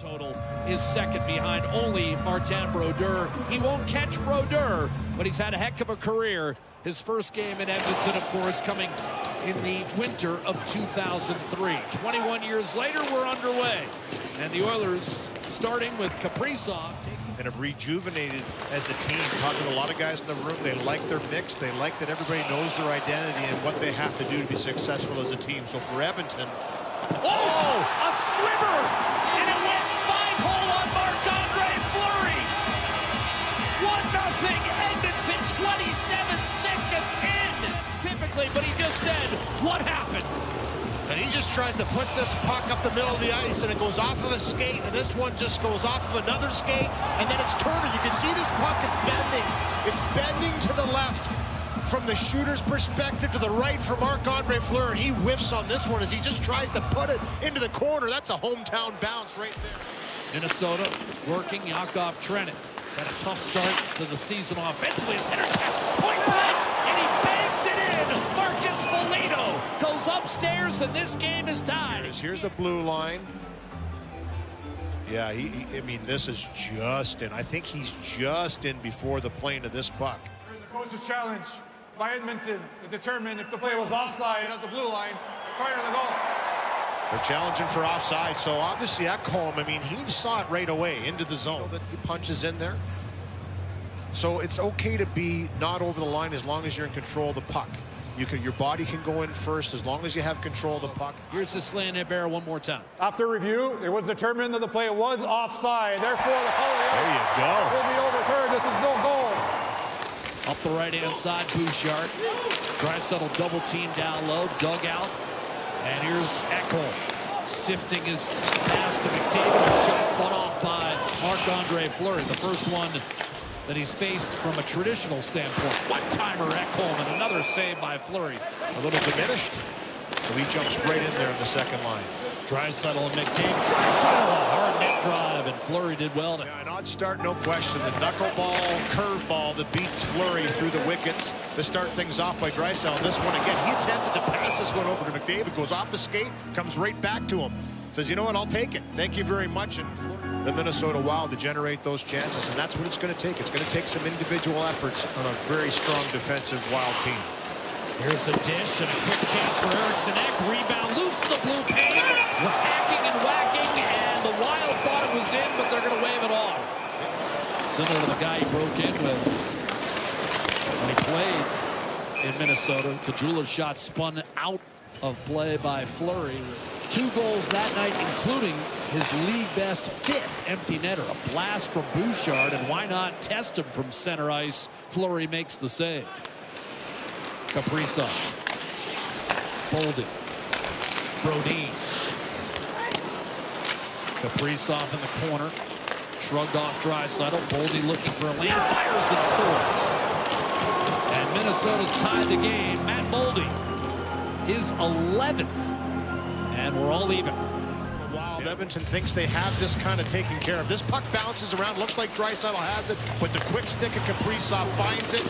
total is second behind only Marc-Andre Fleury. He won't catch Brodeur, but he's had a heck of a career. His first game in Edmonton, of course, coming in the winter of 2003. 21 years later, we're underway. And the Oilers starting with Kaprizov. And have rejuvenated as a team. Talking to a lot of guys in the room, they like their mix. They like that everybody knows their identity and what they have to do to be successful as a team. So for Edmonton, a squibber! And it went 5-hole on Marc-Andre Fleury. 1-0 Edmonton, 27 seconds in. Typically, but he just said, what happened? and he just tries to put this puck up the middle of the ice, and it goes off of a skate, and this one just goes off of another skate, and then it's turning. You can see this puck is bending. It's bending to the left from the shooter's perspective, to the right for Marc-Andre Fleury, and he whiffs on this one as he just tries to put it into the corner. That's a hometown bounce right there. Minnesota working Yakov Trenin. Had a tough start to the season offensively. Center pass, point blank, and he bangs it in. Marcus Foligno goes upstairs, and this game is tied. Here's the blue line. Yeah, I mean, this is just in. I think he's just in before the plane of this puck. Here's the coach's challenge by Edmonton to determine if the play was offside at the blue line, prior to the goal. They're challenging for offside, so obviously Ekholm, I mean, he saw it right away into the zone. He punches in there. So it's okay to be not over the line as long as you're in control of the puck. Your body can go in first as long as you have control of the puck. Here's the slant at Barrow one more time. After review, it was determined that the play was offside. Therefore, the call There you go. will be overturned. This is no goal. Up the right-hand side, Bouchard. Draisaitl double team down low, dug out. And here's Ekholm sifting his pass to McDavid. A shot fought off by Marc-Andre Fleury. The first one that he's faced from a traditional standpoint. One-timer Ekholm and another save by Fleury. A little diminished, so he jumps right in there in the second line. Draisaitl and McDavid. Draisaitl, a hard net drive, and Fleury did well. Yeah, an odd start, no question. The knuckleball, curveball that beats Fleury through the wickets to start things off by Draisaitl. This one again, he attempted to pass this one over to McDavid, goes off the skate, comes right back to him. Says, you know what, I'll take it. Thank you very much. And the Minnesota Wild to generate those chances, and that's what it's going to take. It's going to take some individual efforts on a very strong defensive Wild team. Here's a dish and a quick chance for Eriksson Ek. Rebound loose in the blue paint. Hacking and whacking, and the Wild thought it was in, but they're going to wave it off. Similar to the guy he broke in with when he played in Minnesota. Caggiula's shot spun out of play by Fleury. 2 goals that night, including his league best 5th empty netter. A blast from Bouchard, and why not test him from center ice? Fleury makes the save. Kaprizov, Boldy, Brodin, Kaprizov in the corner, shrugged off Draisaitl. Boldy looking for a lane, fires and scores. And Minnesota's tied the game. Matt Boldy, his 11th, and we're all even. Wild Edmonton thinks they have this kind of taken care of. This puck bounces around, looks like Draisaitl has it, but the quick stick of Kaprizov finds it,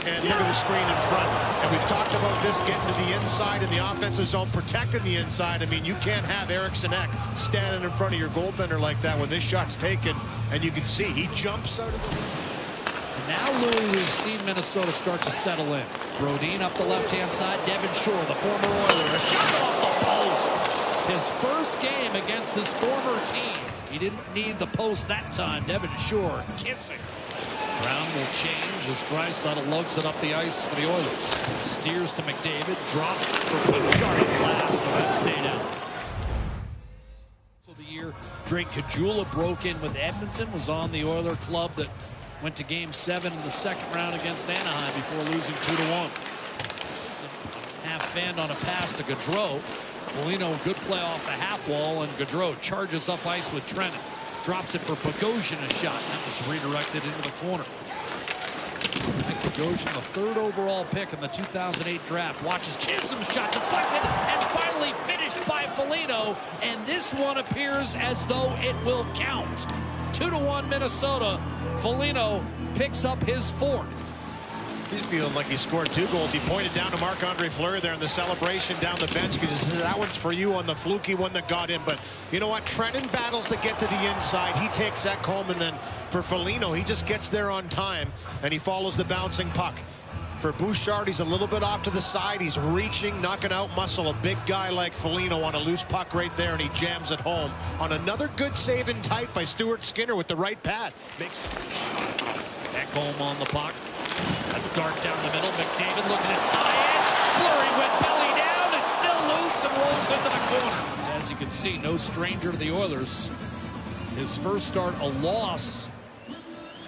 and look at the screen in front. And we've talked about this getting to the inside in the offensive zone, protecting the inside. I mean, you can't have Eriksson Ek standing in front of your goaltender like that when this shot's taken, and you can see he jumps out of the... Now, Louis, we've seen Minnesota start to settle in. Brodin up the left-hand side. Devin Shore, the former Oiler, a shot off the post. His first game against his former team. He didn't need the post that time. Devin Shore kissing. Brown will change as Draisaitl lugs it up the ice for the Oilers. Steers to McDavid, drops for Bouchard at last, and that stayed out. So the year Drake Caggiula broke in with Edmonton, was on the Oiler club that went to Game 7 in the second round against Anaheim before losing 2-1. Half fanned on a pass to Gaudreau. Foligno, good play off the half wall, and Gaudreau charges up ice with Trenin. Drops it for Bogosian, a shot. That was redirected into the corner. Mike Bogosian, the 3rd overall pick in the 2008 draft. Watches Chisholm's shot deflected and finally finished by Foligno. And this one appears as though it will count. 2-1 Minnesota. Foligno picks up his 4th. He's feeling like he scored 2 goals. He pointed down to Marc-Andre Fleury there in the celebration down the bench because he said, that one's for you on the fluky one that got in. But you know what? Trenton battles to get to the inside. He takes that home, and then for Foligno, he just gets there on time, and he follows the bouncing puck. For Bouchard, he's a little bit off to the side. He's reaching, knocking out muscle. A big guy like Foligno on a loose puck right there, and he jams it home on another good save in tight by Stuart Skinner with the right pad. Ekholm on the puck. A dart down the middle. McDavid looking to tie it. Fleury went belly down. It's still loose and rolls into the corner. As you can see, no stranger to the Oilers. His first start, a loss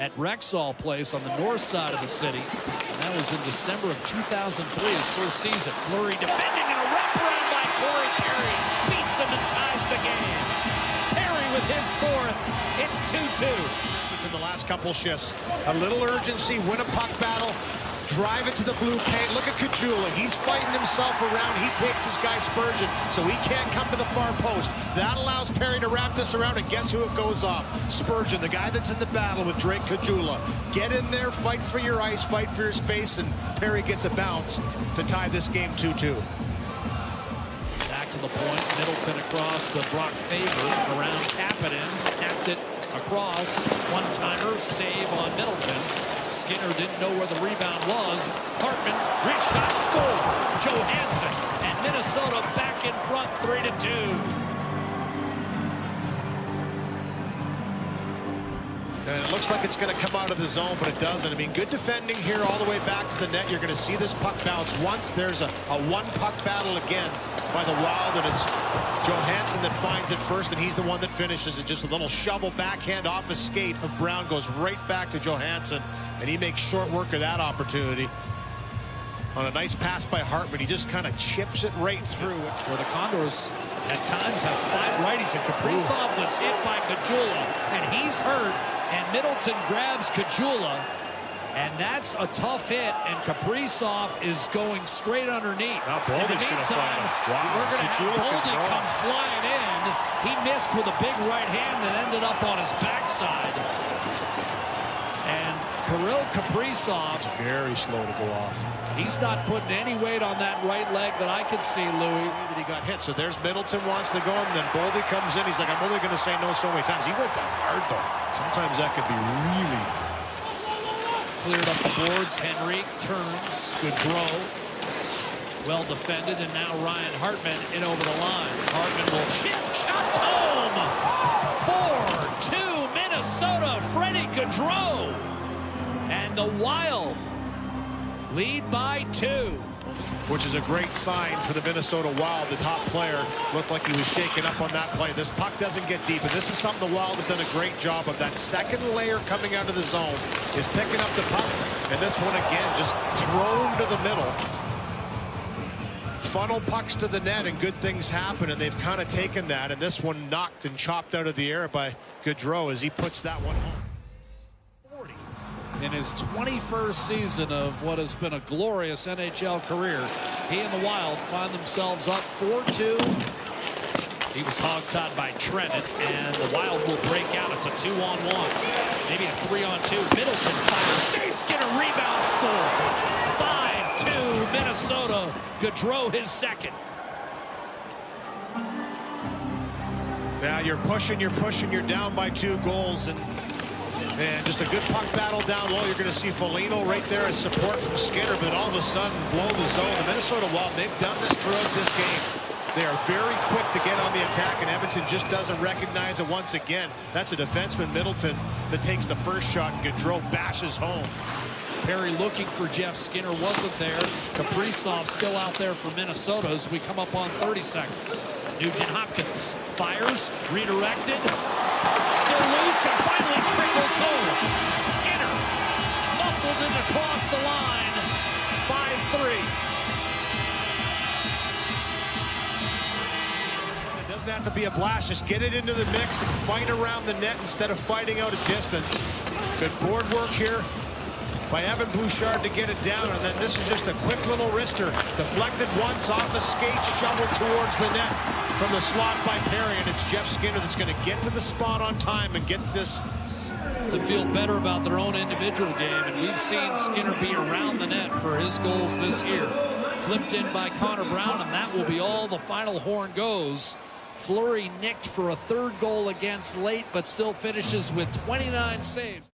at Rexall Place on the north side of the city. And that was in December of 2003, his first season. Fleury defending and a wraparound by Corey Perry. Beats him and ties the game. Perry with his 4th. It's 2-2. In the last couple shifts, a little urgency, win a puck battle, drive it to the blue paint. Look at Caggiula. He's fighting himself around. He takes his guy Spurgeon, so he can't come to the far post. That allows Perry to wrap this around, and guess who it goes off? Spurgeon, the guy that's in the battle with Drake Caggiula. Get in there, fight for your ice, fight for your space, and Perry gets a bounce to tie this game 2-2. Back to the point. Middleton across to Brock Faber. Around Kapanen. Snapped it across. One-timer. Save on Middleton. Skinner didn't know where the rebound was. Hartman. Wrist shot. Score. Johansson. And Minnesota back in front 3-2. And it looks like it's going to come out of the zone, but it doesn't. I mean, good defending here all the way back to the net. You're going to see this puck bounce once. There's a one-puck battle again by the Wild, and it's Johansson that finds it first, and he's the one that finishes it. Just a little shovel backhand off the skate of Brown, goes right back to Johansson, and he makes short work of that opportunity. On a nice pass by Hartman, he just kind of chips it right through. Where the Condors at times have 5 righties, and Kaprizov was hit by Caggiula, and he's hurt. And Middleton grabs Caggiula, and that's a tough hit, and Kaprizov is going straight underneath. Now In the Boldy's meantime, we're going to have Boldy come flying in. He missed with a big right hand that ended up on his backside. And Kirill Kaprizov, Very slow to go off. he's not putting any weight on that right leg that I could see, Louis. That he got hit. So there's Middleton wants to go, and then Boldy comes in. He's like, I'm only going to say no so many times. He went that hard, though. Sometimes that could be really... Cleared up the boards. Henry turns. Gaudreau. Well defended, and now Ryan Hartman in over the line. Hartman will chip. Chopped home. 4-2 Minnesota. Frederick Gaudreau. And the Wild lead by 2. Which is a great sign for the Minnesota Wild. The top player looked like he was shaken up on that play. This puck doesn't get deep, and this is something the Wild have done a great job of. That second layer coming out of the zone is picking up the puck, and this one again just thrown to the middle. Funnel pucks to the net, and good things happen, and they've kind of taken that, and this one knocked and chopped out of the air by Gaudreau as he puts that one home. In his 21st season of what has been a glorious NHL career, he and the Wild find themselves up 4-2. He was hog-tied by Trenton, and the Wild will break out. It's a 2-on-1, maybe a 3-on-2. Middleton fires, save, Skinner, rebound, score. 5-2 Minnesota. Gaudreau his second. Now you're pushing, you're down by 2 goals, and just a good puck battle down low. You're going to see Foligno right there as support from Skinner, but all of a sudden blow the zone. The Minnesota Wild, they've done this throughout this game. They are very quick to get on the attack, and Edmonton just doesn't recognize it once again. That's a defenseman, Middleton, that takes the first shot, and Gaudreau bashes home. Perry looking for Jeff Skinner, wasn't there. Kaprizov still out there for Minnesota as we come up on 30 seconds. Nugent Hopkins fires, redirected, still loose, and finally trickles home. Skinner muscled it across the line. 5-3. It doesn't have to be a blast. Just get it into the mix and fight around the net instead of fighting out a distance. Good board work here by Evan Bouchard to get it down, and then this is just a quick little wrister. Deflected once off the skate, shoveled towards the net from the slot by Perry, and it's Jeff Skinner that's going to get to the spot on time and get this to feel better about their own individual game, and we've seen Skinner be around the net for his goals this year. Flipped in by Connor Brown, and that will be all the final horn goes. Fleury nicked for a third goal against late, but still finishes with 29 saves.